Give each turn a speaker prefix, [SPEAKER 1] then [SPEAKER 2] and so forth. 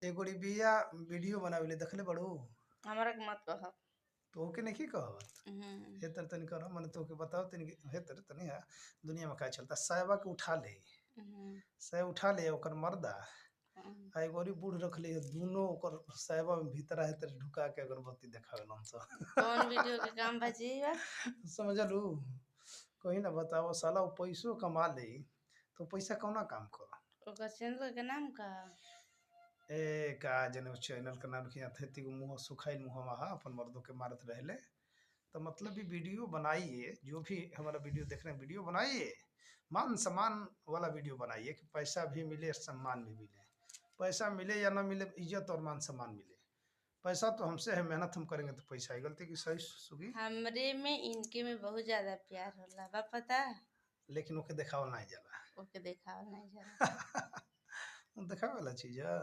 [SPEAKER 1] एगो बिया वीडियो बनावेले देखले बड़ू।
[SPEAKER 2] हमरा के मत कह।
[SPEAKER 1] तो ओके नहीं कहत।
[SPEAKER 2] हम्म।
[SPEAKER 1] हे तर तनी करो मैंने तो के बताओ तनी हे तर तनी है दुनिया में का चलता साहबा के उठा ले।
[SPEAKER 2] हम्म।
[SPEAKER 1] सह उठा ले ओकर मर्दा
[SPEAKER 2] हम्म।
[SPEAKER 1] आ एगो और बूढ़ रख ले दोनों ओकर साहबा में भीतर है तर ढुका के अगरबत्ती देखावेलन सब।
[SPEAKER 2] कौन वीडियो के काम बची बा?
[SPEAKER 1] समझलू। कहीं ना बताओ साला वो पैसों कमा ले तो पैसा कौना काम करो।
[SPEAKER 2] ओकर चैनल के नाम का?
[SPEAKER 1] ए का जने चैनल का नाम किया थे तिगो मुंह सुखाइल मुंह वहा अपन मर्दों के मारत रहले। तो मतलब ये वीडियो बनाइए जो भी हमारा वीडियो देख रहे हैं वीडियो बनाइए मान सम्मान वाला वीडियो बनाइए कि पैसा भी मिले सम्मान भी मिले। पैसा मिले या ना मिले इज्जत और मान सम्मान मिले। पैसा तो हमसे है मेहनत हम करेंगे तो पैसा है गलती की सही सुगी।
[SPEAKER 2] हमरे में इनके में बहुत ज्यादा प्यार होला बा पता।
[SPEAKER 1] लेकिन ओके देखावल नहीं जाला।
[SPEAKER 2] ओके देखावल नहीं जाला।
[SPEAKER 1] देखावे वाला चीज है।